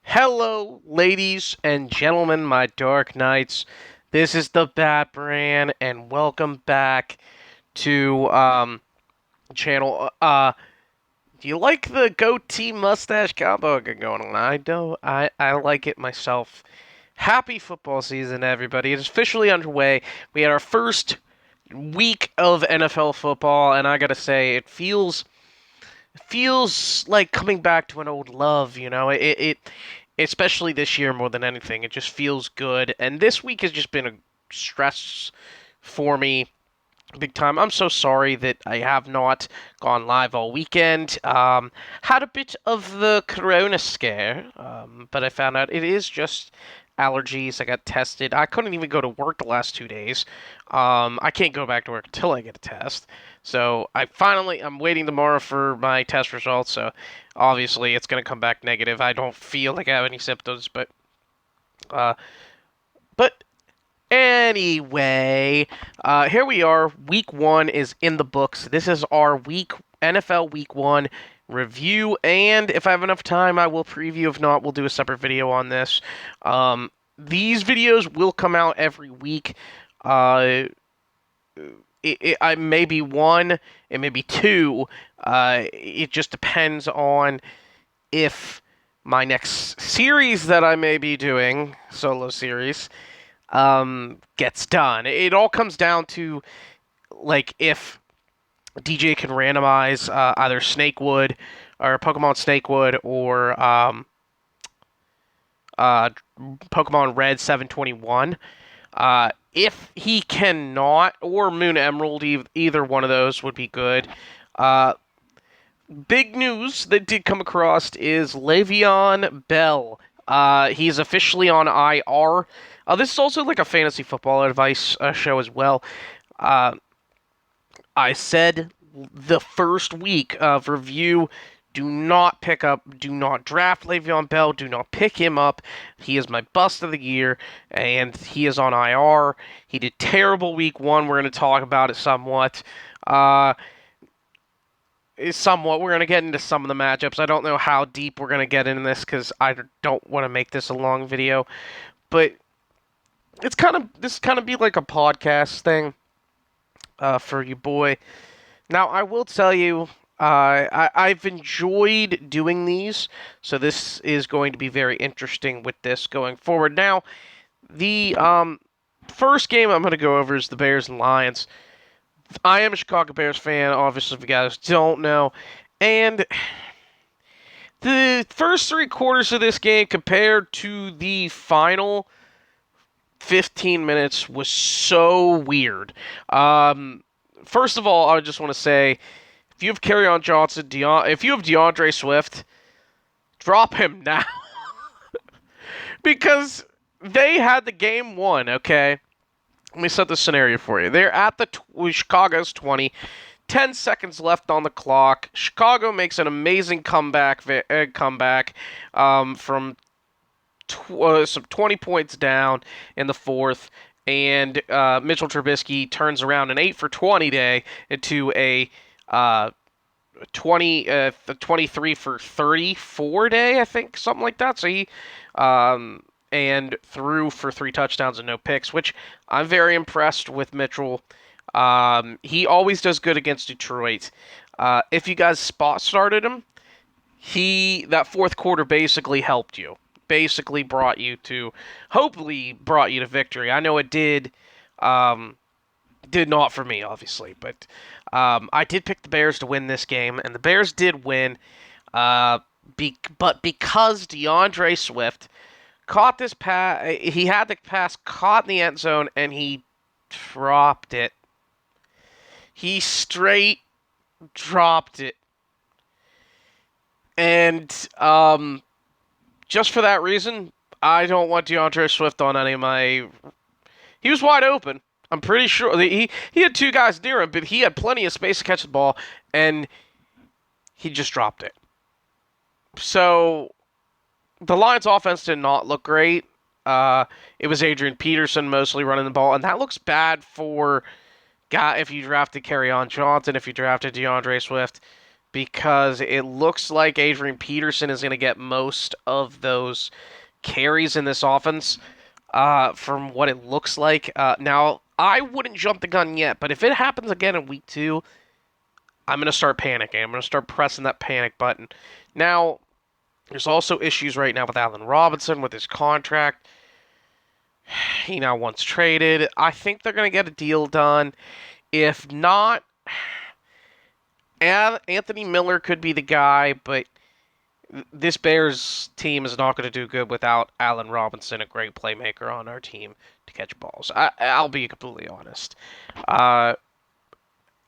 Hello, ladies and gentlemen, my dark knights. This is the Bat Brand, and welcome back to channel. Do you like the goatee mustache combo I got going on? I do. I like it myself. Happy football season, everybody! It is officially underway. We had our first week of NFL football, and I gotta say, it feels like coming back to an old love. It especially this year more than anything. It just feels good. And this week has just been a stress for me big time. I'm so sorry that I have not gone live all weekend. Had a bit of the corona scare, but I found out it is just allergies. I got tested. I couldn't even go to work the last 2 days. I can't go back to work until I get a test. So I'm waiting tomorrow for my test results. So obviously it's going to come back negative. I don't feel like I have any symptoms, uh, but anyway, here we are. Week 1 is in the books. This is our NFL Week 1 review, and if I have enough time, I will preview. If not, we'll do a separate video on this. These videos will come out every week. I may be one, it may be two. It just depends on if my next series that I may be doing, solo series, gets done. It all comes down to like if DJ can randomize either Snakewood or Pokemon Snakewood or Pokemon Red 721. If he cannot, or Moon Emerald, either one of those would be good. Big news that did come across is Le'Veon Bell. He's officially on IR. This is also like a fantasy football advice show as well. I said the first week of review, do not draft Le'Veon Bell, do not pick him up. He is my bust of the year, and he is on IR. He did terrible week 1. We're going to talk about it somewhat. We're going to get into some of the matchups. I don't know how deep we're going to get into this because I don't want to make this a long video, but this kind of be like a podcast thing for you, boy. Now, I will tell you, I've enjoyed doing these, so this is going to be very interesting with this going forward. Now, the first game I'm going to go over is the Bears and Lions. I am a Chicago Bears fan, obviously, if you guys don't know, and the first 3 quarters of this game compared to the final 15 minutes was so weird. First of all, I just want to say, if you have Kerryon Johnson, if you have DeAndre Swift, drop him now. Because they had the game won, okay? Let me set the scenario for you. They're at the Chicago's 20. 10 seconds left on the clock. Chicago makes an amazing comeback from some 20 points down in the fourth. And Mitchell Trubisky turns around an 8 for 20 day into a 23 for 34 day, I think, something like that. So he and threw for 3 touchdowns and no picks, which I'm very impressed with Mitchell. He always does good against Detroit. If you guys spot started him, that fourth quarter basically helped you. Basically hopefully brought you to victory. I know it did not for me, obviously, but I did pick the Bears to win this game, and the Bears did win, but because DeAndre Swift caught this pass, he had the pass caught in the end zone, and he dropped it. He straight dropped it. And just for that reason, I don't want DeAndre Swift on any of my... He was wide open. I'm pretty sure. He had 2 guys near him, but he had plenty of space to catch the ball, and he just dropped it. So, the Lions offense did not look great. It was Adrian Peterson mostly running the ball, and that looks bad for if you drafted Kerryon Johnson, if you drafted DeAndre Swift, because it looks like Adrian Peterson is going to get most of those carries in this offense from what it looks like. Now, I wouldn't jump the gun yet, but if it happens again in week 2, I'm going to start panicking. I'm going to start pressing that panic button. Now, there's also issues right now with Allen Robinson with his contract. He now wants traded. I think they're going to get a deal done. If not, Anthony Miller could be the guy, but this Bears team is not going to do good without Allen Robinson, a great playmaker on our team to catch balls. I'll be completely honest. I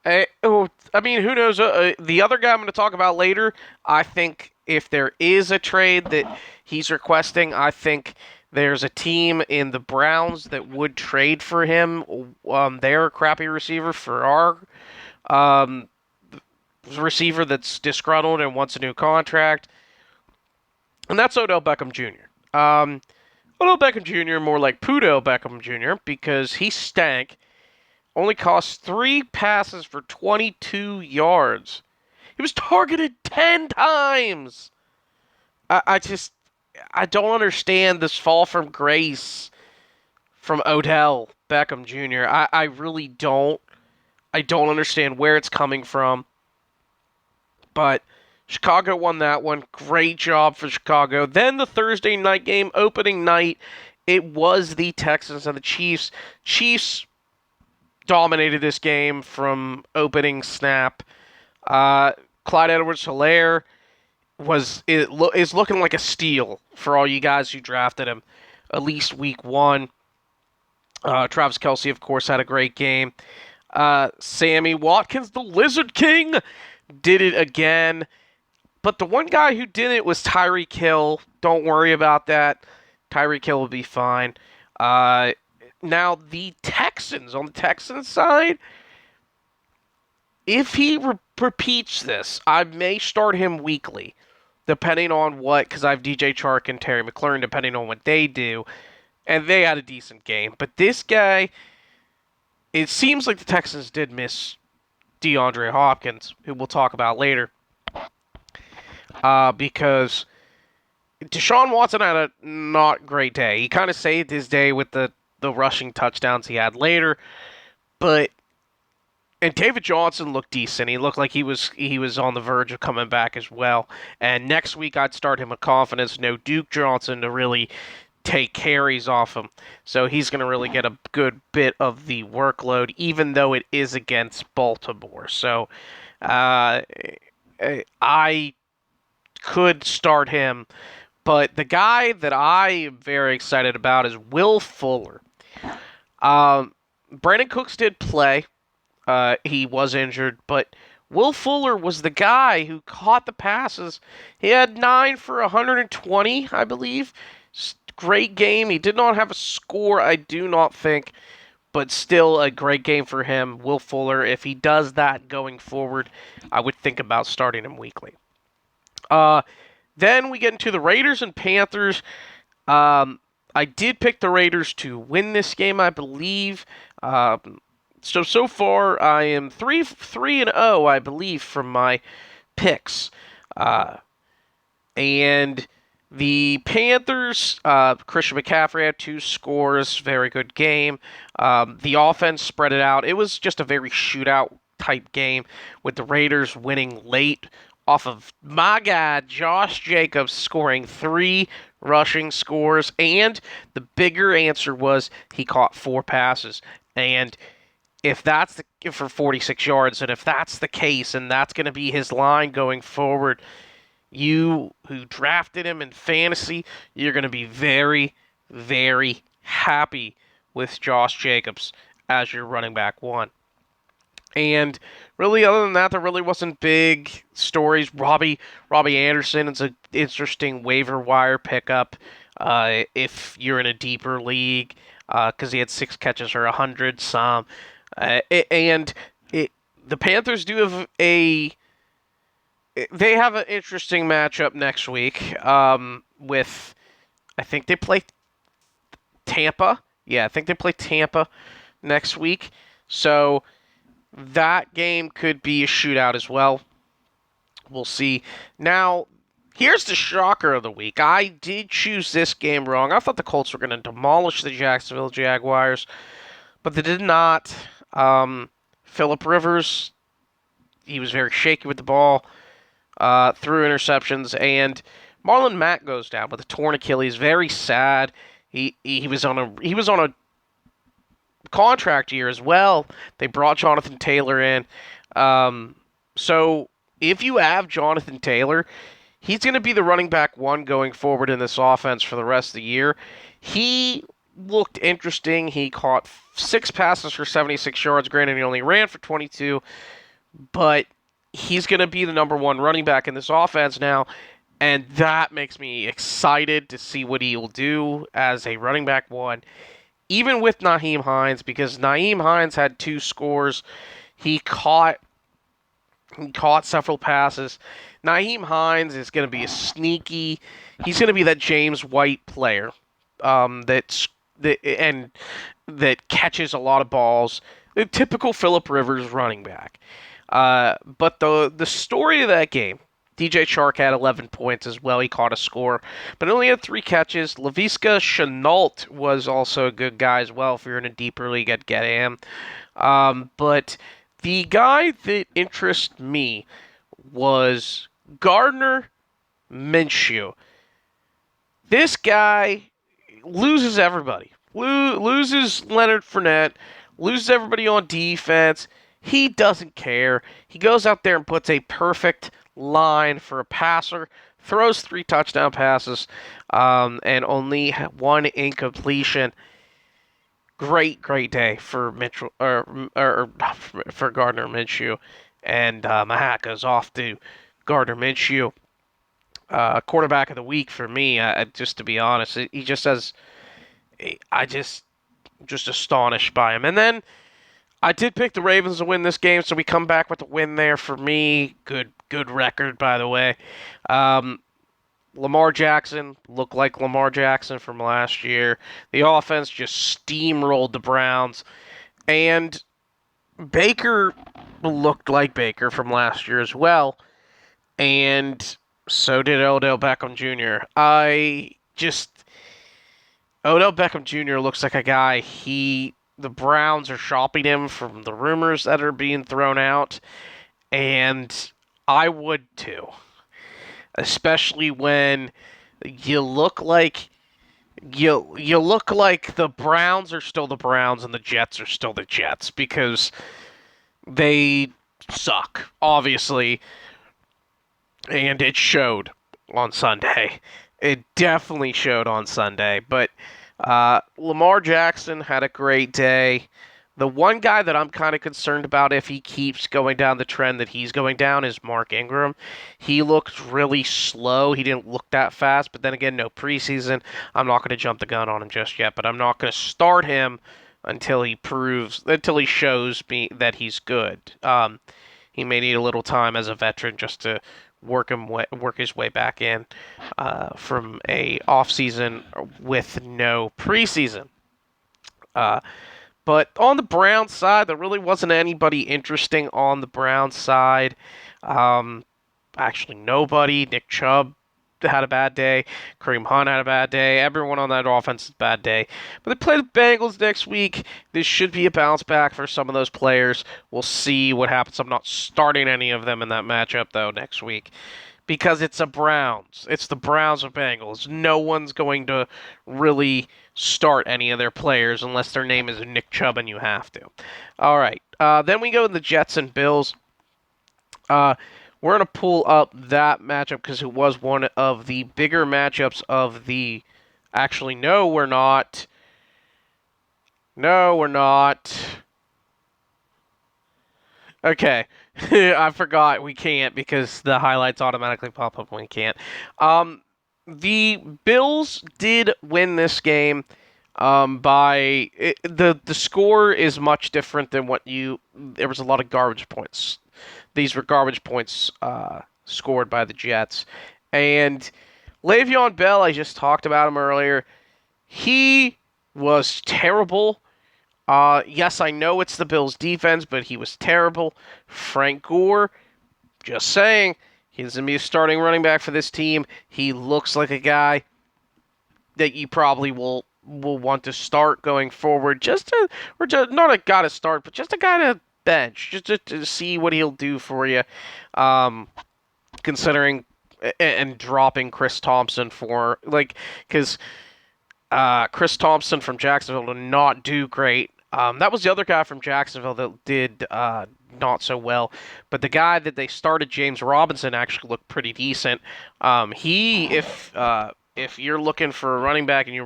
mean, who knows? The other guy I'm going to talk about later, I think if there is a trade that he's requesting, I think there's a team in the Browns that would trade for him. They're a crappy receiver for our receiver that's disgruntled and wants a new contract. And that's Odell Beckham Jr. Odell Beckham Jr., more like Pudo Beckham Jr., because he stank. Only cost 3 passes for 22 yards. He was targeted 10 times. I don't understand this fall from grace from Odell Beckham Jr. I really don't. I don't understand where it's coming from. But Chicago won that one. Great job for Chicago. Then the Thursday night game, opening night, it was the Texans and the Chiefs. Chiefs dominated this game from opening snap. Clyde Edwards-Helaire is looking like a steal for all you guys who drafted him, at least week 1. Travis Kelce, of course, had a great game. Sammy Watkins, the Lizard King, did it again. But the one guy who didn't was Tyreek Hill. Don't worry about that. Tyreek Hill will be fine. Now, the Texans, on the Texans side, if he repeats this, I may start him weekly, depending on what, because I have DJ Chark and Terry McLaurin, depending on what they do, and they had a decent game. But this guy, it seems like the Texans did miss DeAndre Hopkins, who we'll talk about later, because Deshaun Watson had a not great day. He kind of saved his day with the rushing touchdowns he had later, and David Johnson looked decent. He looked like he was on the verge of coming back as well. And next week I'd start him with confidence. No Duke Johnson to really take carries off him, so he's going to really get a good bit of the workload, even though it is against Baltimore. So I could start him, but the guy that I am very excited about is Will Fuller. Brandon Cooks did play. He was injured, but Will Fuller was the guy who caught the passes. He had 9 for 120, I believe. Great game. He did not have a score, I do not think, but still a great game for him. Will Fuller, if he does that going forward, I would think about starting him weekly. Then we get into the Raiders and Panthers. I did pick the Raiders to win this game, I believe. So far, I am 3-0, I believe, from my picks. And the Panthers, Christian McCaffrey had 2 scores, very good game. The offense spread it out. It was just a very shootout type game with the Raiders winning late off of my guy, Josh Jacobs, scoring 3 rushing scores. And the bigger answer was he caught 4 passes. And if that's for 46 yards, and if that's the case, and that's going to be his line going forward, you who drafted him in fantasy, you're going to be very, very happy with Josh Jacobs as your running back 1. And really, other than that, there really wasn't big stories. Robbie Anderson is an interesting waiver wire pickup if you're in a deeper league, because he had 6 catches or 100 some. The Panthers do have they have an interesting matchup next week with, I think they play Tampa. Yeah, I think they play Tampa next week. So that game could be a shootout as well. We'll see. Now, here's the shocker of the week. I did choose this game wrong. I thought the Colts were going to demolish the Jacksonville Jaguars, but they did not. Phillip Rivers, he was very shaky with the ball, threw interceptions, and Marlon Mack goes down with a torn Achilles. Very sad. He was on a contract year as well. They brought Jonathan Taylor in. So if you have Jonathan Taylor, he's going to be the running back one going forward in this offense for the rest of the year. He looked interesting. He caught 6 passes for 76 yards. Granted, he only ran for 22, but he's going to be the number one running back in this offense now, and that makes me excited to see what he will do as a running back one, even with Nyheim Hines, because Nyheim Hines had 2 scores. He caught several passes. Nyheim Hines is going to be he's going to be that James White player that catches a lot of balls. The typical Phillip Rivers running back. But the story of that game, DJ Chark had 11 points as well. He caught a score, but only had 3 catches. Laviska Shenault was also a good guy as well. If you're in a deeper league, I'd get him. But the guy that interests me was Gardner Minshew. This guy loses everybody. Loses Leonard Fournette. Loses everybody on defense. He doesn't care. He goes out there and puts a perfect line for a passer. Throws 3 touchdown passes and only 1 incompletion. Great day for Mitchell or for Gardner Minshew, and my hat goes off to Gardner Minshew, quarterback of the week for me. Just to be honest, he just has. I just astonished by him. And then I did pick the Ravens to win this game, so we come back with a win there for me. Good record, by the way. Lamar Jackson looked like Lamar Jackson from last year. The offense just steamrolled the Browns. And Baker looked like Baker from last year as well. And so did Odell Beckham Jr. Odell Beckham Jr. looks like a guy the Browns are shopping him from the rumors that are being thrown out. And I would too. Especially when you look like the Browns are still the Browns and the Jets are still the Jets, because they suck, obviously, and it showed on Sunday. It definitely showed on Sunday, but Lamar Jackson had a great day. The one guy that I'm kind of concerned about if he keeps going down the trend that he's going down is Mark Ingram. He looked really slow. He didn't look that fast, but then again, no preseason. I'm not going to jump the gun on him just yet, but I'm not going to start him until he shows me that he's good. He may need a little time as a veteran just to work his way back in from a off season with no preseason. But on the Browns side, there really wasn't anybody interesting on the Browns side. Actually, nobody. Nick Chubb had a bad day. Kareem Hunt had a bad day. Everyone on that offense had a bad day. But they play the Bengals next week. This should be a bounce back for some of those players. We'll see what happens. I'm not starting any of them in that matchup, though, next week, because it's the Browns. It's the Browns or Bengals. No one's going to really start any of their players unless their name is Nick Chubb and you have to. All right. Then we go to the Jets and Bills. We're going to pull up that matchup because it was one of the bigger matchups of the... Actually, no, we're not. No, we're not. Okay. I forgot we can't because the highlights automatically pop up when we can't. The Bills did win this game by... The score is much different than what you... There was a lot of garbage points. These were garbage points scored by the Jets. And Le'Veon Bell, I just talked about him earlier. He was terrible. Yes, I know it's the Bills' defense, but he was terrible. Frank Gore, just saying, He's going to be a starting running back for this team. He looks like a guy that you probably will want to start going forward. Not a guy to start, but just a guy to bench, just to see what he'll do for you. Considering and dropping Chris Thompson because Chris Thompson from Jacksonville did not do great. That was the other guy from Jacksonville that did not so well. But the guy that they started, James Robinson, actually looked pretty decent. If you're looking for a running back and you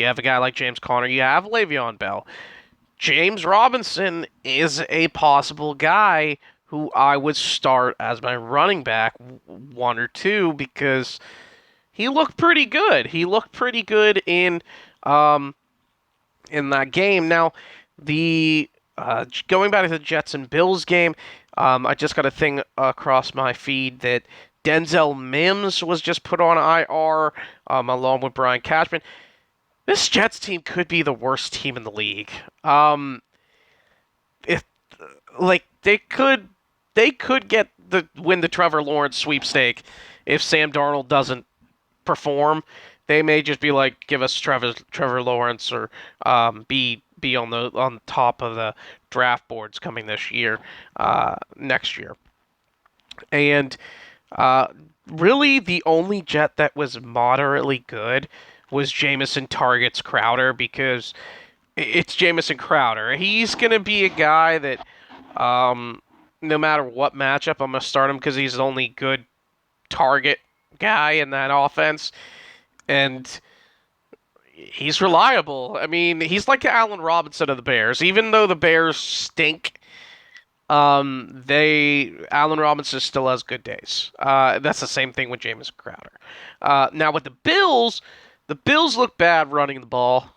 have a guy like James Conner, you have Le'Veon Bell. James Robinson is a possible guy who I would start as my running back 1 or 2 because he looked pretty good. He looked pretty good in that game. Now, going back to the Jets and Bills game, I just got a thing across my feed that Denzel Mims was just put on IR along with Brian Cashman. This Jets team could be the worst team in the league. If they could win the Trevor Lawrence sweepstake if Sam Darnold doesn't perform. They may just be like, give us Trevor Lawrence or be on top of the draft boards coming next year. And really the only Jet that was moderately good was Jamison Target's Crowder, because it's Jamison Crowder. He's going to be a guy that no matter what matchup, I'm going to start him because he's the only good target guy in that offense. And he's reliable. I mean, he's like Allen Robinson of the Bears. Even though the Bears stink, Allen Robinson still has good days. That's the same thing with Jamison Crowder. Now with the Bills look bad running the ball.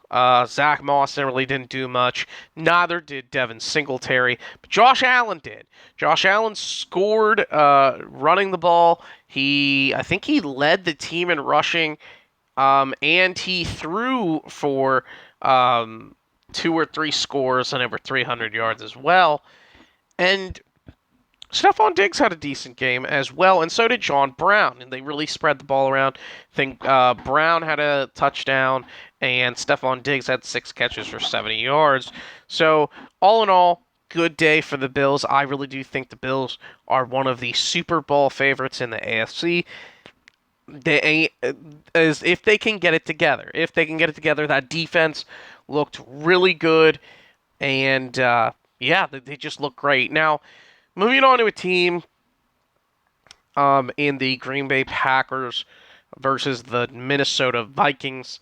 Zach Moss really didn't do much. Neither did Devin Singletary. But Josh Allen did. Josh Allen scored running the ball. I think he led the team in rushing. And he threw for 2 or 3 scores and over 300 yards as well. And Stephon Diggs had a decent game as well, and so did John Brown. And they really spread the ball around. I think Brown had a touchdown, and Stephon Diggs had 6 catches for 70 yards. So, all in all, good day for the Bills. I really do think the Bills are one of the Super Bowl favorites in the AFC. If they can get it together. That defense looked really good, and they just look great. Now, moving on to a team in the Green Bay Packers versus the Minnesota Vikings.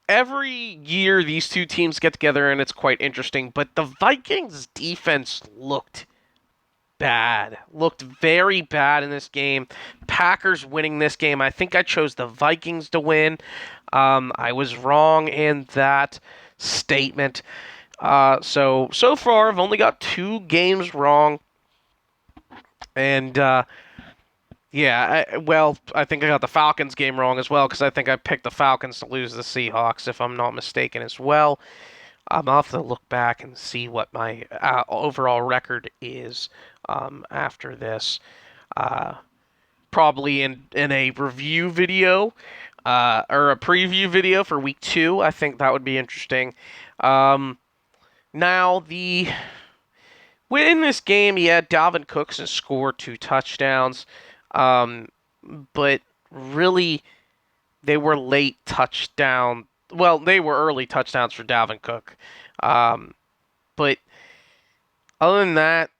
Every year these two teams get together and it's quite interesting, but the Vikings defense looked very bad in this game. Packers winning this game. I think I chose the Vikings to win. I was wrong in that statement. So far I've only got 2 games wrong. And I think I got the Falcons game wrong as well, because I think I picked the Falcons to lose the Seahawks, if I'm not mistaken as well. I'll have to look back and see what my overall record is after this. Probably in a review video or a preview video for week 2. I think that would be interesting. Now, in this game, Dalvin Cook scored 2 touchdowns. But really, they were late touchdown. Well, they were early touchdowns for Dalvin Cook. But other than that,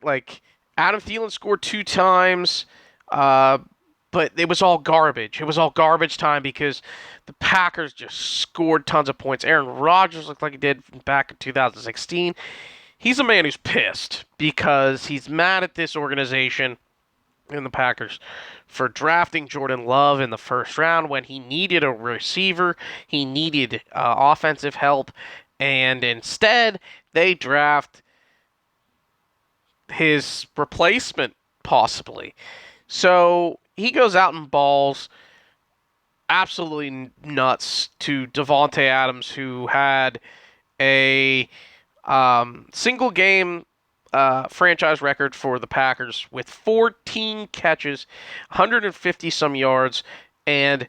Adam Thielen scored 2 times, but it was all garbage. It was all garbage time because the Packers just scored tons of points. Aaron Rodgers looked like he did back in 2016. He's a man who's pissed because he's mad at this organization in the Packers for drafting Jordan Love in the first round when he needed a receiver, he needed offensive help, and instead they draft his replacement, possibly. So he goes out and balls absolutely nuts to Davante Adams, who had a single game franchise record for the Packers with 14 catches, 150 some yards, and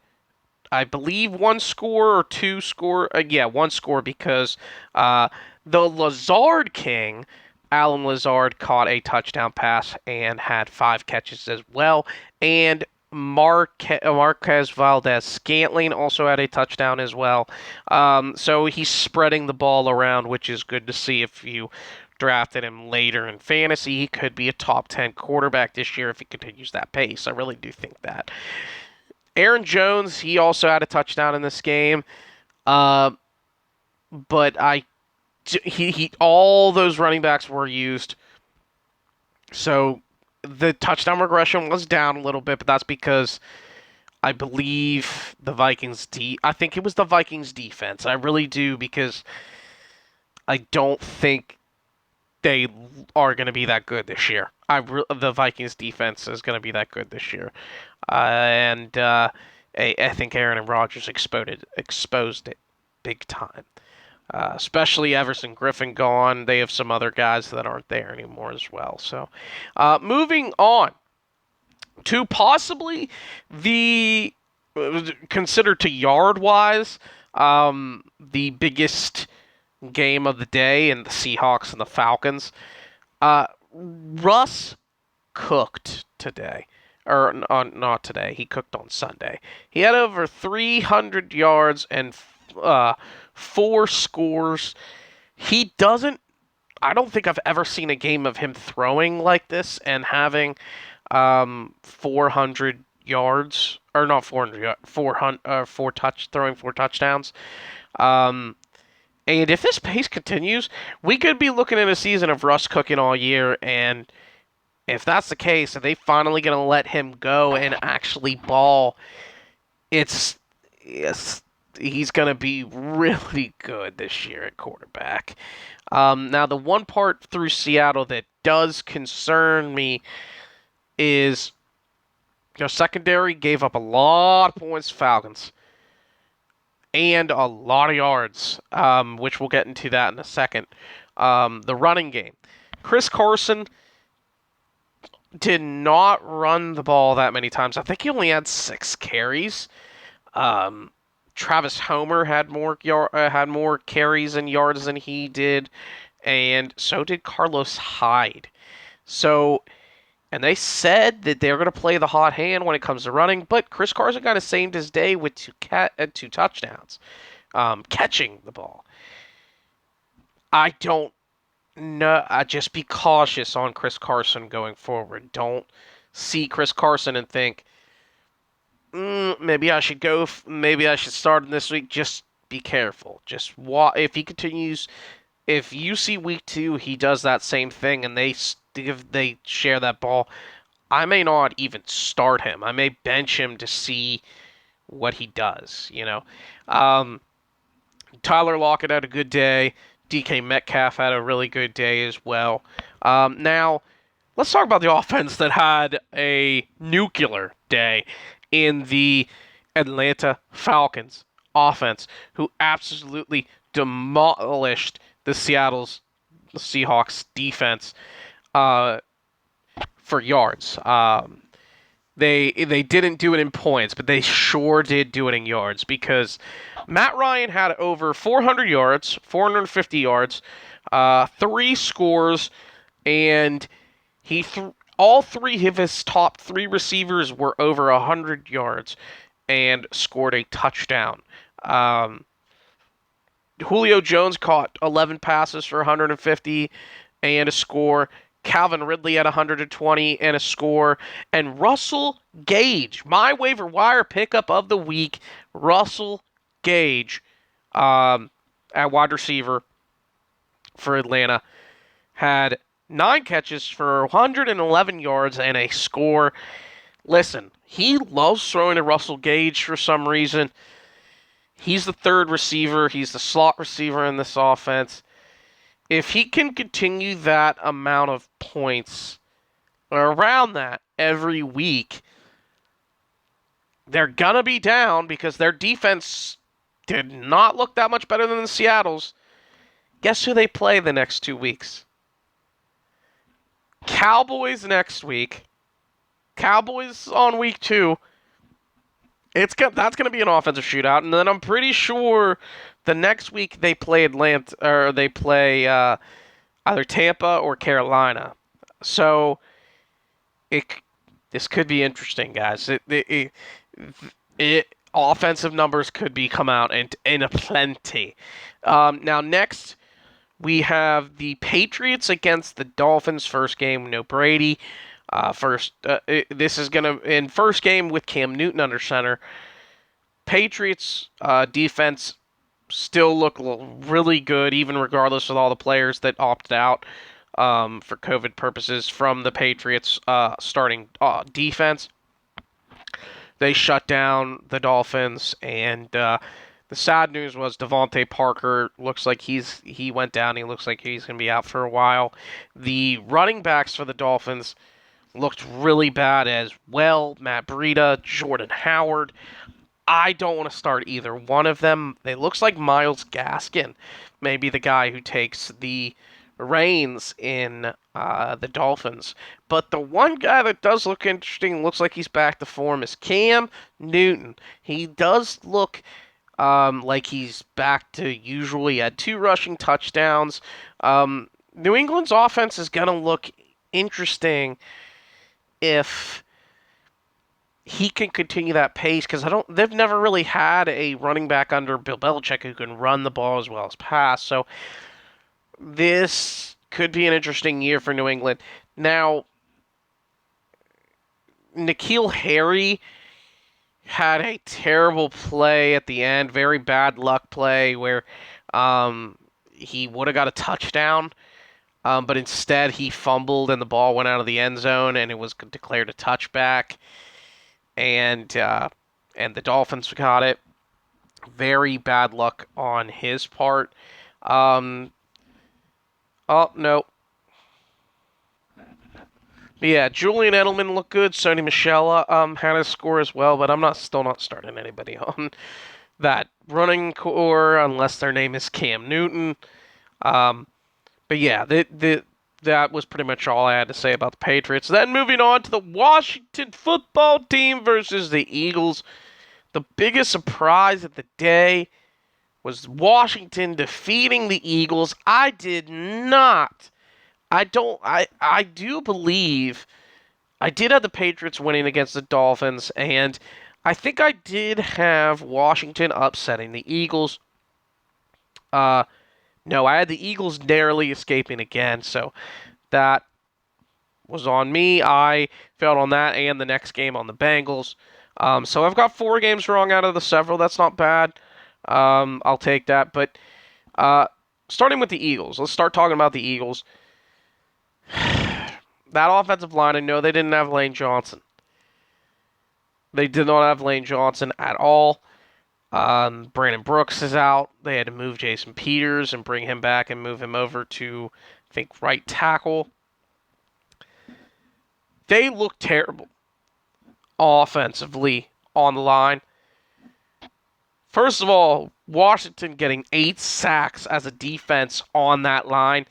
I believe one score or two score. One score because the Lazard King, Alan Lazard, caught a touchdown pass and had 5 catches as well. And Marquez Valdez-Scantling also had a touchdown as well. So he's spreading the ball around, which is good to see. If you drafted him later in fantasy, he could be a top 10 quarterback this year if he continues that pace. I really do think that. Aaron Jones, he also had a touchdown in this game, but all those running backs were used, so the touchdown regression was down a little bit, but that's because I believe I think it was the Vikings defense. I really do, because I don't think they are going to be that good this year. The Vikings defense is going to be that good this year. I think Aaron and Rodgers exposed it big time. Especially Everson Griffin gone. They have some other guys that aren't there anymore as well. So, moving on to possibly the considered to yard-wise, the biggest game of the day in the Seahawks and the Falcons. Russ cooked today. Or not today. He cooked on Sunday. He had over 300 yards and 4 scores. I don't think I've ever seen a game of him throwing like this and having 400 yards. Or not 400, throwing 4 touchdowns. And if this pace continues, we could be looking at a season of Russ cooking all year. And if that's the case, and they finally going to let him go and actually ball, he's going to be really good this year at quarterback. Now, the one part through Seattle that does concern me is secondary gave up a lot of points to Falcons and a lot of yards, which we'll get into that in a second. The running game. Chris Carson did not run the ball that many times. I think he only had 6 carries. Travis Homer had more carries and yards than he did, and so did Carlos Hyde. And they said that they're going to play the hot hand when it comes to running, but Chris Carson kind of saved his day with 2 touchdowns, catching the ball. I don't know. Just be cautious on Chris Carson going forward. Don't see Chris Carson and think, maybe I should go. Maybe I should start him this week. Just be careful. If he continues. If you see week 2, he does that same thing, and they share that ball, I may not even start him. I may bench him to see what he does. Tyler Lockett had a good day. DK Metcalf had a really good day as well. Now, let's talk about the offense that had a nuclear day in the Atlanta Falcons offense, who absolutely demolished the Seahawks defense for yards. They didn't do it in points, but they sure did do it in yards, because Matt Ryan had over 400 yards, 450 yards, 3 scores, and all 3 of his top 3 receivers were over 100 yards and scored a touchdown. Julio Jones caught 11 passes for 150 and a score. Calvin Ridley had 120 and a score. And Russell Gage, my waiver wire pickup of the week, Russell Gage, at wide receiver for Atlanta, had 9 catches for 111 yards and a score. Listen, he loves throwing to Russell Gage for some reason. He's the 3rd receiver. He's the slot receiver in this offense. If he can continue that amount of points, or around that, every week, they're going to be down because their defense did not look that much better than the Seattle's. Guess who they play the next 2 weeks? Cowboys next week. Cowboys on week 2. That's going to be an offensive shootout, and then I'm pretty sure the next week they play Atlanta or they play either Tampa or Carolina. So it this could be interesting, guys. Offensive numbers could be come out in a plenty. Now next we have the Patriots against the Dolphins. First game, no Brady. This is gonna in first game with Cam Newton under center. Patriots defense still look really good, even regardless of all the players that opted out for COVID purposes from the Patriots starting defense. They shut down the Dolphins, and the sad news was Devontae Parker looks like he went down. He looks like he's going to be out for a while. The running backs for the Dolphins looked really bad as well. Matt Breida, Jordan Howard. I don't want to start either one of them. It looks like Myles Gaskin, maybe the guy who takes the reins in the Dolphins. But the one guy that does look interesting, looks like he's back to form, is Cam Newton. He does look like he's back to usual. He had 2 rushing touchdowns. New England's offense is going to look interesting if he can continue that pace, because they've never really had a running back under Bill Belichick who can run the ball as well as pass. So this could be an interesting year for New England. Now, N'Keal Harry had a terrible play at the end, very bad luck play where he would have got a touchdown, but instead he fumbled and the ball went out of the end zone and it was declared a touchback. And the Dolphins got it. Very bad luck on his part. Oh no. Yeah, Julian Edelman looked good. Sony Michel had a score as well, but I'm still not starting anybody on that running core unless their name is Cam Newton. But yeah, that was pretty much all I had to say about the Patriots. Then moving on to the Washington football team versus the Eagles. The biggest surprise of the day was Washington defeating the Eagles. I did not. I do believe I did have the Patriots winning against the Dolphins, and I think I did have Washington upsetting the Eagles. No, I had the Eagles narrowly escaping again, so that was on me. I failed on that and the next game on the Bengals. So I've got 4 games wrong out of the several. That's not bad. I'll take that. But starting with the Eagles, let's start talking about the Eagles. That offensive line, I know they didn't have Lane Johnson. They did not have Lane Johnson at all. Brandon Brooks is out. They had to move Jason Peters and bring him back and move him over to, I think, right tackle. They look terrible offensively on the line. First of all, Washington getting 8 sacks as a defense on that line.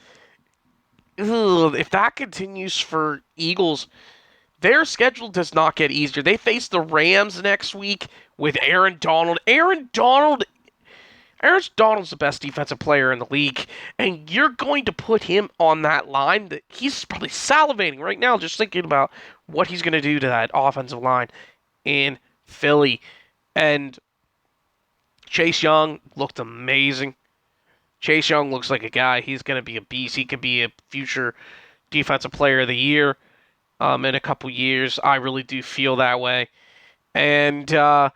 Ugh, if that continues for Eagles, their schedule does not get easier. They face the Rams next week with Aaron Donald. Aaron Donald's the best defensive player in the league, and you're going to put him on that line. That he's probably salivating right now just thinking about what he's going to do to that offensive line in Philly. And Chase Young looked amazing. Chase Young looks like a guy. He's going to be a beast. He could be a future defensive player of the year in a couple years. I really do feel that way. And the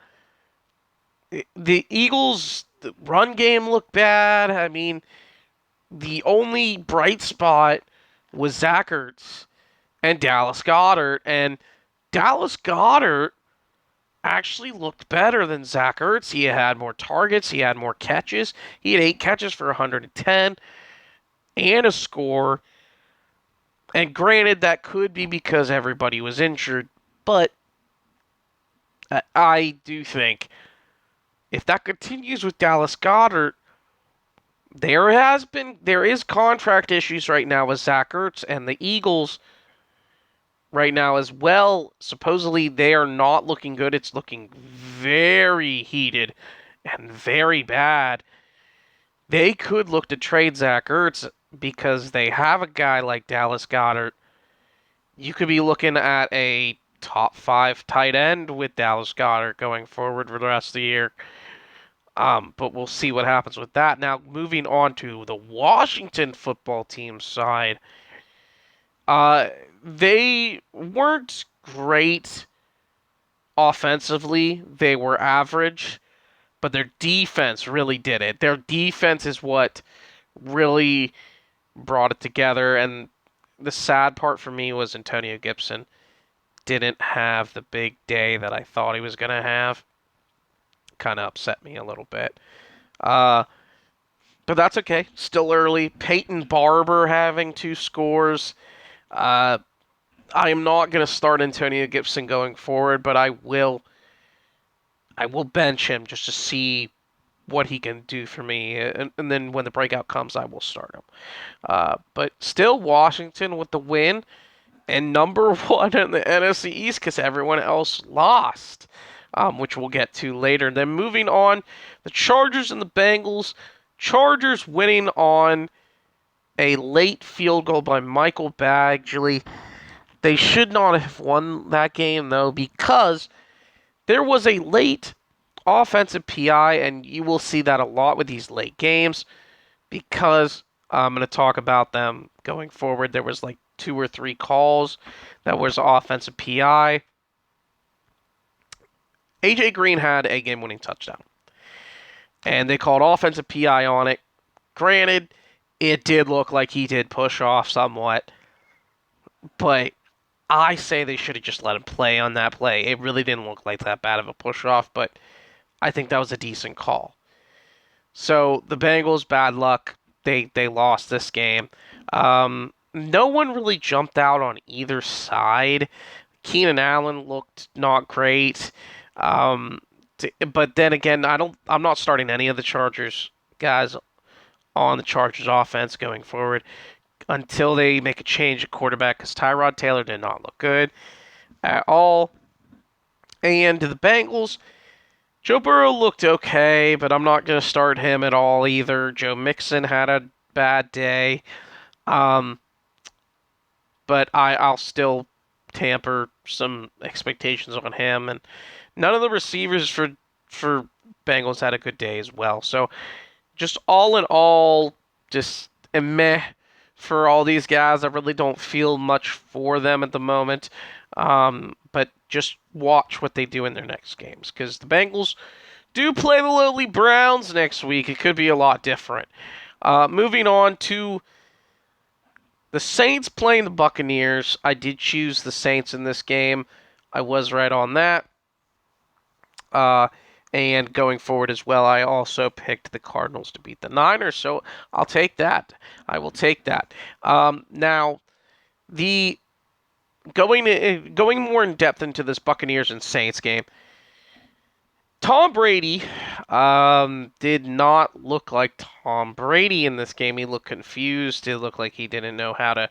Eagles' run game looked bad. I mean, the only bright spot was Zach Ertz and Dallas Goedert. And Dallas Goedert actually looked better than Zach Ertz. He had more targets. He had more catches. He had 8 catches for 110 and a score. And granted, that could be because everybody was injured, but I do think if that continues with Dallas Goedert, there is contract issues right now with Zach Ertz, and the Eagles right now as well. Supposedly they are not looking good. It's looking very heated and very bad. They could look to trade Zach Ertz because they have a guy like Dallas Goedert. You could be looking at a top 5 tight end with Dallas Goedert going forward for the rest of the year. But we'll see what happens with that. Now, moving on to the Washington football team side. Uh, they weren't great offensively. They were average, but their defense really did it. Their defense is what really brought it together. And the sad part for me was Antonio Gibson didn't have the big day that I thought he was going to have. Kind of upset me a little bit. Uh, but that's okay. Still early. Peyton Barber having 2 scores. I am not going to start Antonio Gibson going forward, but I will bench him just to see what he can do for me, and then when the breakout comes, I will start him. But still, Washington with the win, and number 1 in the NFC East because everyone else lost, which we'll get to later. Then moving on, the Chargers and the Bengals. Chargers winning on a late field goal by Michael Badgley. They should not have won that game, though, because there was a late offensive PI, and you will see that a lot with these late games because I'm going to talk about them going forward. There was like 2 or 3 calls that was offensive PI. AJ Green had a game-winning touchdown, and they called offensive PI on it. Granted, it did look like he did push off somewhat, but I say they should have just let him play on that play. It really didn't look like that bad of a push off, but I think that was a decent call. So the Bengals, bad luck. They lost this game. No one really jumped out on either side. Keenan Allen looked not great. But then again, I'm not starting any of the Chargers guys on the Chargers offense going forward until they make a change at quarterback because Tyrod Taylor did not look good at all. And the Bengals, Joe Burrow looked okay, but I'm not going to start him at all either. Joe Mixon had a bad day. But I'll still tamper some expectations on him. And none of the receivers for Bengals had a good day as well. So just all in all, just a meh for all these guys. I really don't feel much for them at the moment. But just watch what they do in their next games. Because the Bengals do play the lowly Browns next week. It could be a lot different. Moving on to the Saints playing the Buccaneers. I did choose the Saints in this game. I was right on that. And going forward as well, I also picked the Cardinals to beat the Niners. So I'll take that. I will take that. Now, the going more in depth into this Buccaneers and Saints game. Tom Brady did not look like Tom Brady in this game. He looked confused. It looked like he didn't know how to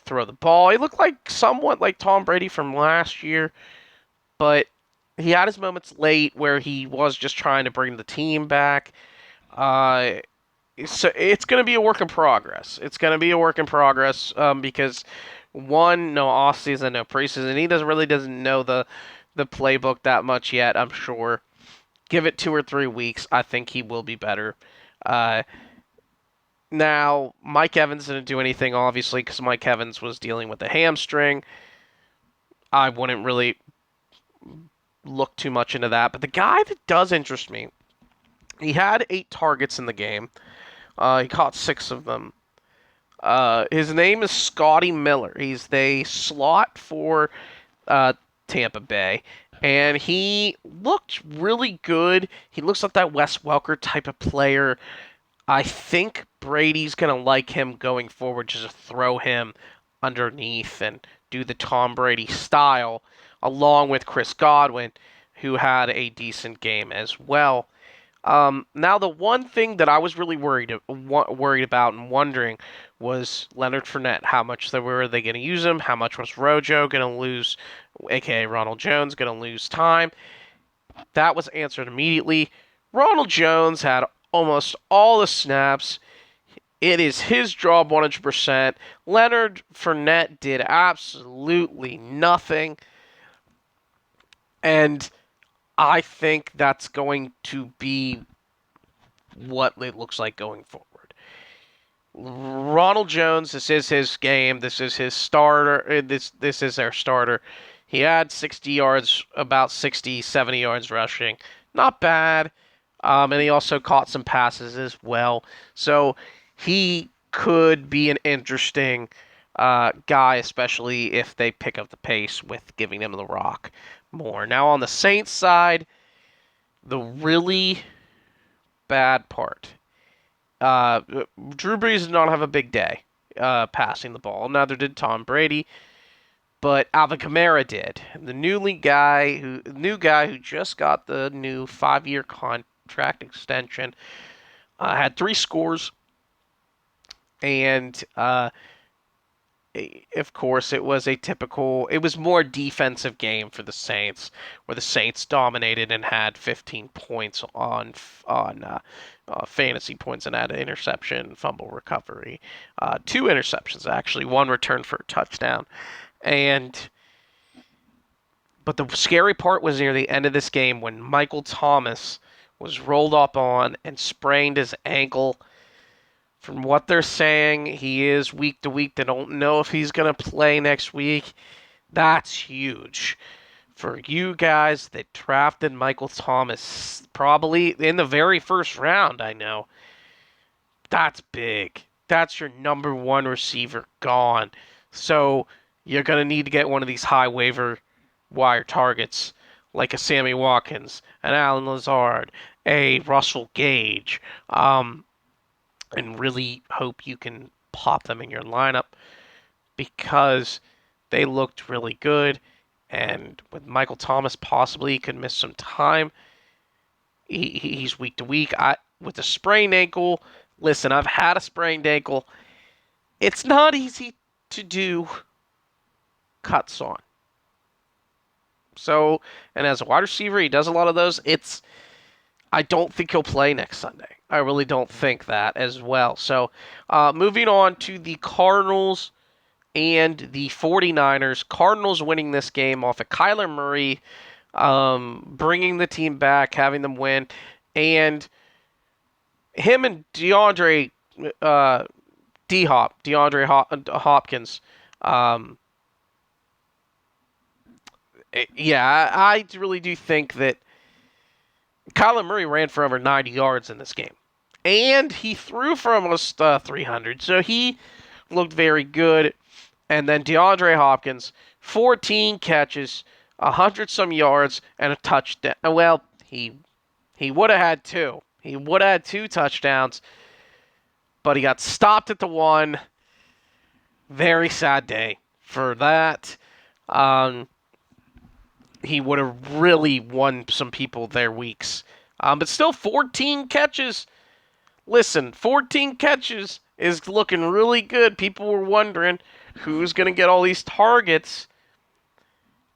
throw the ball. He looked like somewhat like Tom Brady from last year, but he had his moments late where he was just trying to bring the team back. So it's going to be a work in progress. It's going to be a work in progress because, one, no offseason, no preseason. He doesn't know the playbook that much yet, I'm sure. Give it 2 or 3 weeks. I think he will be better. Now, Mike Evans didn't do anything, obviously, because Mike Evans was dealing with a hamstring. I wouldn't really look too much into that. But the guy that does interest me, he had 8 targets in the game. He caught 6 of them. His name is Scotty Miller. He's the slot for Tampa Bay. And he looked really good. He looks like that Wes Welker type of player. I think Brady's going to like him going forward, just to throw him underneath and do the Tom Brady style, along with Chris Godwin, who had a decent game as well. Now, the one thing that I was really worried about and wondering was Leonard Fournette. How much were they going to use him? How much was Rojo going to lose, aka Ronald Jones, going to lose time? That was answered immediately. Ronald Jones had almost all the snaps. It is his job 100%. Leonard Fournette did absolutely nothing. And I think that's going to be what it looks like going forward. Ronald Jones, this is his game. This is his starter. This is their starter. He had 60 yards, about 60, 70 yards rushing. Not bad. And he also caught some passes as well. So he could be an interesting guy, especially if they pick up the pace with giving him the rock more. Now, on the Saints side, the really bad part. Drew Brees did not have a big day passing the ball. Neither did Tom Brady. But Alvin Kamara did. The new guy who just got the new 5-year contract extension had 3 scores, and of course it was more defensive game for the Saints, where the Saints dominated and had 15 points on fantasy points and had an interception, fumble recovery, 2 interceptions actually, 1 returned for a touchdown. But the scary part was near the end of this game when Michael Thomas was rolled up on and sprained his ankle. From what they're saying, he is week to week. They don't know if he's going to play next week. That's huge. For you guys that drafted Michael Thomas, probably in the very first round, I know. That's big. That's your number 1 receiver gone. So you're going to need to get one of these high waiver wire targets, like a Sammy Watkins, an Alan Lazard, a Russell Gage, and really hope you can pop them in your lineup, because they looked really good. And with Michael Thomas, possibly he could miss some time. He's week to week. With a sprained ankle, listen, I've had a sprained ankle. It's not easy to do cuts on. So, and as a wide receiver, he does a lot of those. I don't think he'll play next Sunday. I really don't think that as well. So, moving on to the Cardinals and the 49ers. Cardinals winning this game off of Kyler Murray, bringing the team back, having them win, and him and DeAndre Hopkins. I really do think that Kyler Murray ran for over 90 yards in this game. And he threw for almost 300. So he looked very good. And then DeAndre Hopkins, 14 catches, 100-some yards, and a touchdown. Well, he would have had 2. He would have had 2 touchdowns. But he got stopped at the 1. Very sad day for that. He would have really won some people their weeks. But still, 14 catches. Listen, 14 catches is looking really good. People were wondering who's going to get all these targets.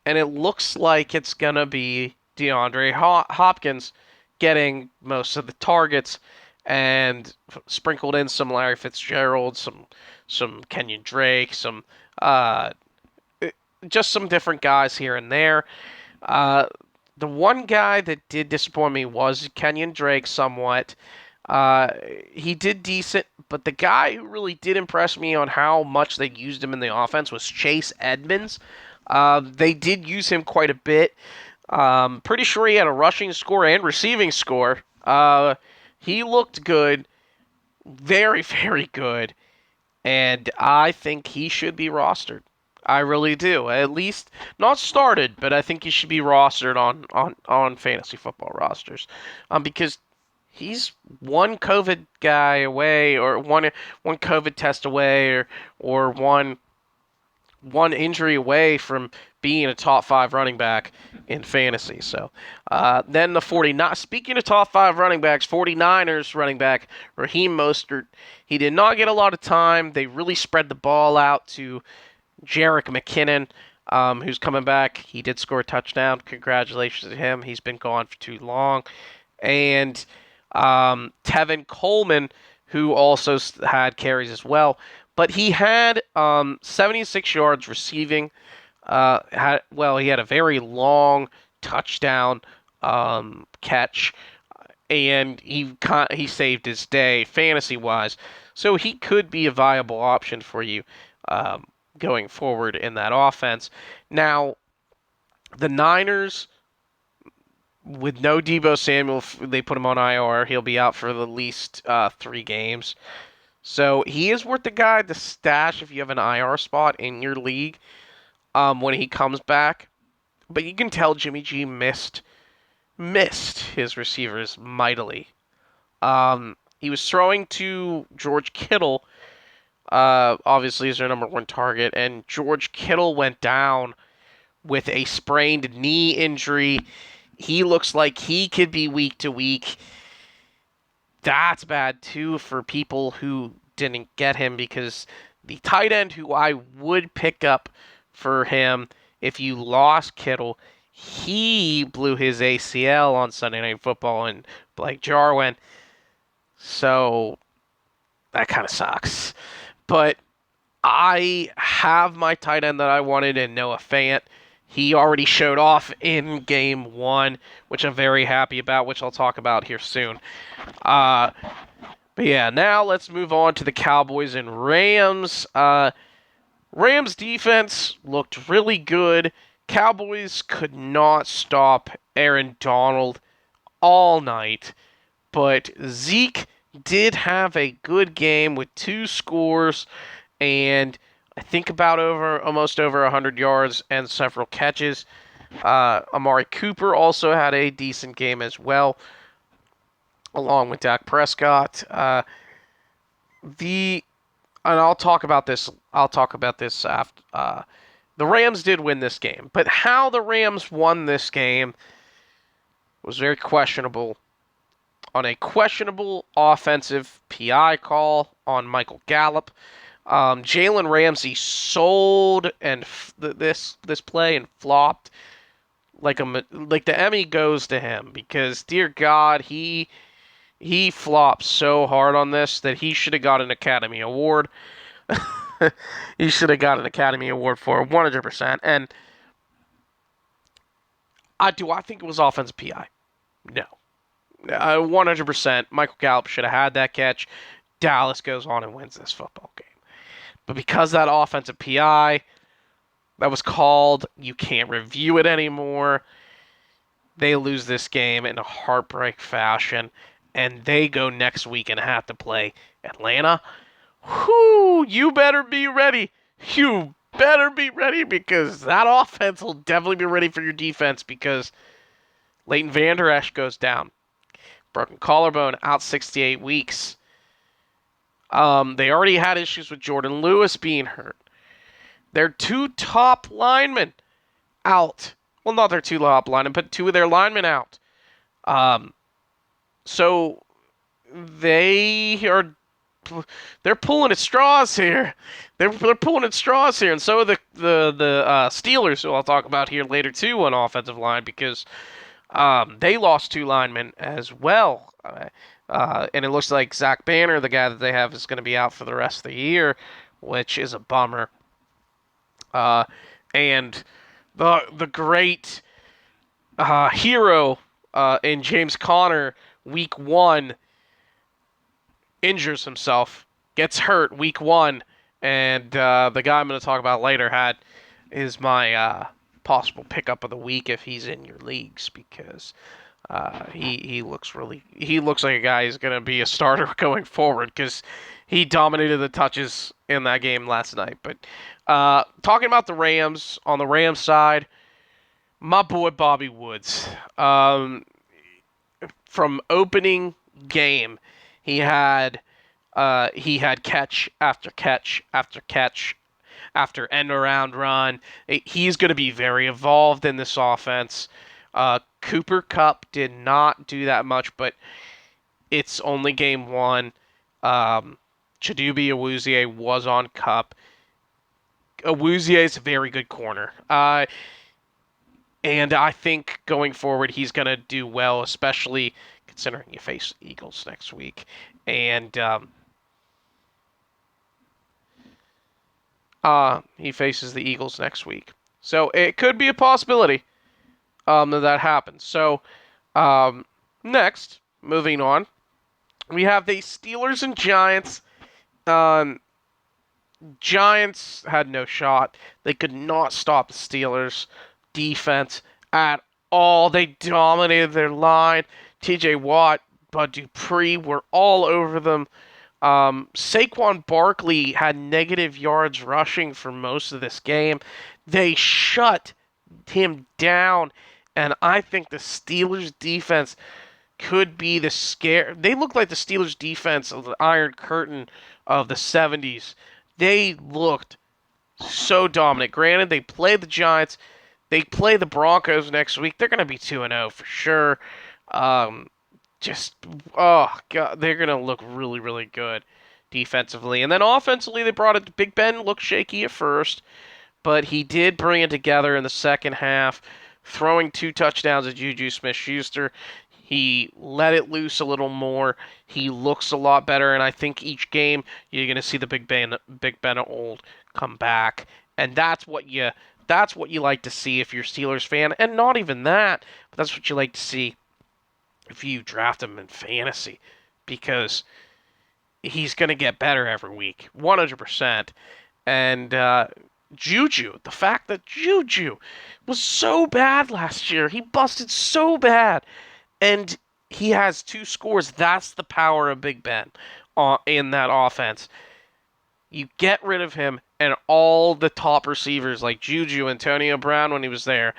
And it looks like it's going to be DeAndre Hopkins getting most of the targets, and sprinkled in some Larry Fitzgerald, some Kenyon Drake, some just some different guys here and there. The one guy that did disappoint me was Kenyon Drake somewhat. He did decent, but the guy who really did impress me on how much they used him in the offense was Chase Edmonds. They did use him quite a bit. Pretty sure he had a rushing score and receiving score. He looked good. Very, very good. And I think he should be rostered. I really do. At least not started, but I think he should be rostered on fantasy football rosters. Because he's one COVID guy away, or one COVID test away, or one injury away from being a top 5 running back in fantasy. So then the 49. Speaking of top 5 running backs, 49ers running back Raheem Mostert. He did not get a lot of time. They really spread the ball out to Jerick McKinnon, who's coming back. He did score a touchdown. Congratulations to him. He's been gone for too long. And Tevin Coleman, who also had carries as well. But he had 76 yards receiving. He had a very long touchdown catch, and he saved his day fantasy-wise. So he could be a viable option for you going forward in that offense. Now, the Niners, with no Deebo Samuel, they put him on IR. He'll be out for at least 3 games. So he is worth the guy to stash if you have an IR spot in your league when he comes back. But you can tell Jimmy G missed his receivers mightily. He was throwing to George Kittle, obviously is their number 1 target, and George Kittle went down with a sprained knee injury. He looks like he could be week to week. That's bad too for people who didn't get him, because the tight end who I would pick up for him if you lost Kittle, he blew his ACL on Sunday Night Football and Blake Jarwin. So that kind of sucks. But I have my tight end that I wanted in Noah Fant. He already showed off in game 1, which I'm very happy about, which I'll talk about here soon. But yeah, now let's move on to the Cowboys and Rams. Rams defense looked really good. Cowboys could not stop Aaron Donald all night, but Zeke did have a good game with 2 scores and I think almost over 100 yards and several catches. Amari Cooper also had a decent game as well, along with Dak Prescott. And I'll talk about this. After. The Rams did win this game, but how the Rams won this game was very questionable. On a questionable offensive PI call on Michael Gallup, Jalen Ramsey sold and this play and flopped like the Emmy goes to him, because dear God, he flopped so hard on this that he should have got an Academy Award. He should have got an Academy Award for it, 100%. And do I think it was offensive PI? No. 100%. Michael Gallup should have had that catch. Dallas goes on and wins this football game. But because that offensive PI that was called, you can't review it anymore. They lose this game in a heartbreak fashion, and they go next week and have to play Atlanta. Whoo! You better be ready. You better be ready, because that offense will definitely be ready for your defense, because Leighton Vander Esch goes down. Broken collarbone, out 68 weeks. They already had issues with Jordan Lewis being hurt. Their 2 top linemen out. Well, not their 2 top linemen, but 2 of their linemen out. So they're pulling at straws here. They're pulling at straws here, and so are the Steelers, who I'll talk about here later too, on offensive line, because they lost 2 linemen as well. And it looks like Zach Banner, the guy that they have, is going to be out for the rest of the year, which is a bummer. And the great hero in James Conner, week 1, injures himself, gets hurt week 1, and the guy I'm going to talk about later is my possible pickup of the week if he's in your leagues, because he looks like a guy who's going to be a starter going forward, because he dominated the touches in that game last night. But talking about the Rams, on the Rams side, my boy Bobby Woods, from opening game, he had catch after catch after catch. after end around run. He's going to be very involved in this offense. Cooper Kupp did not do that much, but it's only game one. Chidobe Awuzie was on Kupp. Awuzie is a very good corner. And I think going forward, he's going to do well, especially considering you face the Eagles next week. And he faces the Eagles next week. So it could be a possibility that happens. So next, moving on, we have the Steelers and Giants. Giants had no shot. They could not stop the Steelers' defense at all. They dominated their line. TJ Watt, Bud Dupree were all over them. Saquon Barkley had negative yards rushing for most of this game. They shut him down, and I think the Steelers' defense could be the scare. They look like the Steelers' defense of the Iron Curtain of the 70s. They looked so dominant. Granted, they play the Giants. They play the Broncos next week. They're going to be 2-0 for sure. Oh, God, they're going to look really, really good defensively. And then offensively, they brought it. Big Ben looked shaky at first, but he did bring it together in the second half, throwing 2 touchdowns at Juju Smith-Schuster. He let it loose a little more. He looks a lot better, and I think each game you're going to see the Big Ben old come back, and that's what you like to see if you're a Steelers fan, and not even that, but that's what you like to see if you draft him in fantasy, because he's going to get better every week, 100%. And Juju, the fact that Juju was so bad last year, he busted so bad. And he has 2 scores. That's the power of Big Ben in that offense. You get rid of him, and all the top receivers like Juju, Antonio Brown when he was there,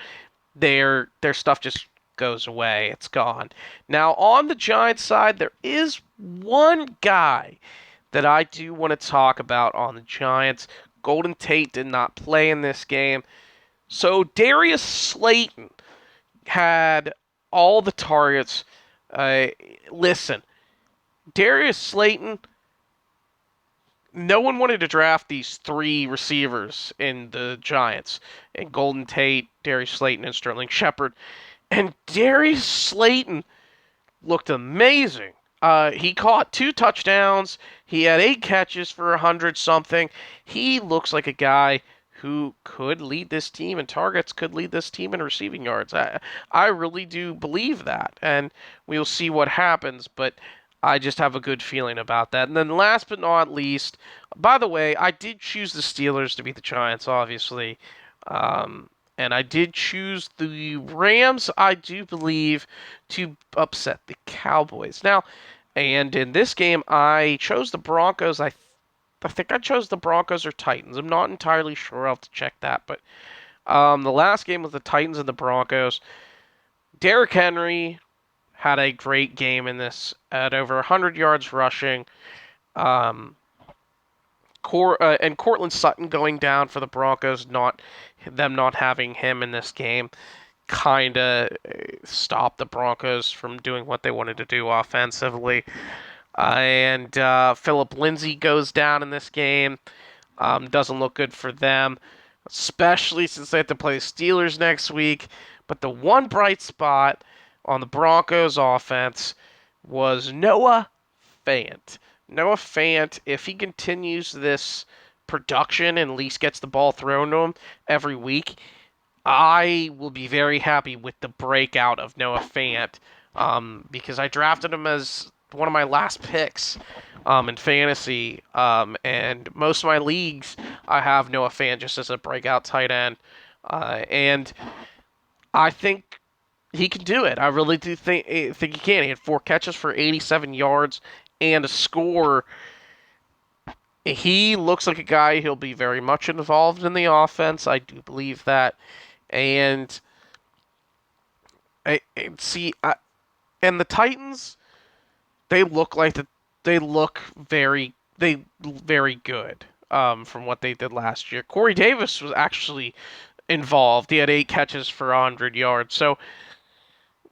their stuff just goes away. It's gone. Now, on the Giants side, there is one guy that I do want to talk about on the Giants. Golden Tate did not play in this game. So Darius Slayton had all the targets. Listen, Darius Slayton, no one wanted to draft these 3 receivers in the Giants, and Golden Tate, Darius Slayton, and Sterling Shepard. And Darius Slayton looked amazing. He caught 2 touchdowns. He had 8 catches for 100-something. He looks like a guy who could lead this team in targets, could lead this team in receiving yards. I really do believe that, and we'll see what happens, but I just have a good feeling about that. And then last but not least, by the way, I did choose the Steelers to beat the Giants, obviously, and I did choose the Rams, I do believe, to upset the Cowboys. Now, and in this game, I chose the Broncos. I think I chose the Broncos or Titans. I'm not entirely sure. I'll have to check that. But the last game was the Titans and the Broncos. Derrick Henry had a great game in this at over 100 yards rushing. And Cortland Sutton going down for the Broncos, not having him in this game, kind of stopped the Broncos from doing what they wanted to do offensively. And Philip Lindsay goes down in this game. Doesn't look good for them, especially since they have to play the Steelers next week. But the one bright spot on the Broncos offense was Noah Fant. Noah Fant, if he continues this production and at least gets the ball thrown to him every week, I will be very happy with the breakout of Noah Fant, because I drafted him as one of my last picks in fantasy, and most of my leagues I have Noah Fant just as a breakout tight end, and I think he can do it. I really do think he can. He had 4 catches for 87 yards and a score. He looks like a guy who'll be very much involved in the offense. I do believe that. And and the Titans, they look very good. from what they did last year. Corey Davis was actually involved. He had 8 catches for 100 yards. So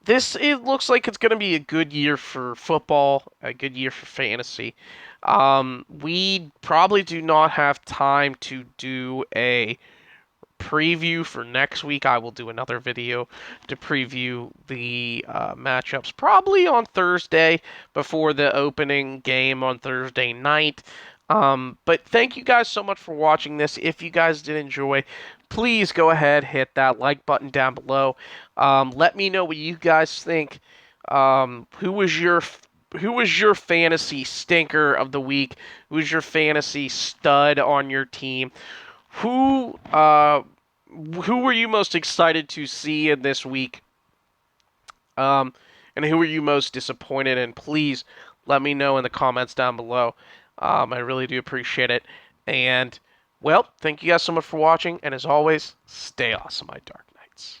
it looks like it's going to be a good year for football, a good year for fantasy. We probably do not have time to do a preview for next week. I will do another video to preview the matchups probably on Thursday before the opening game on Thursday night. But thank you guys so much for watching this. If you guys did enjoy, please go ahead, hit that like button down below. Let me know what you guys think. Who was your fantasy stinker of the week? Who's your fantasy stud on your team? Who were you most excited to see in this week? And who were you most disappointed in? Please let me know in the comments down below. I really do appreciate it. And, well, thank you guys so much for watching. And as always, stay awesome, my Dark Knights.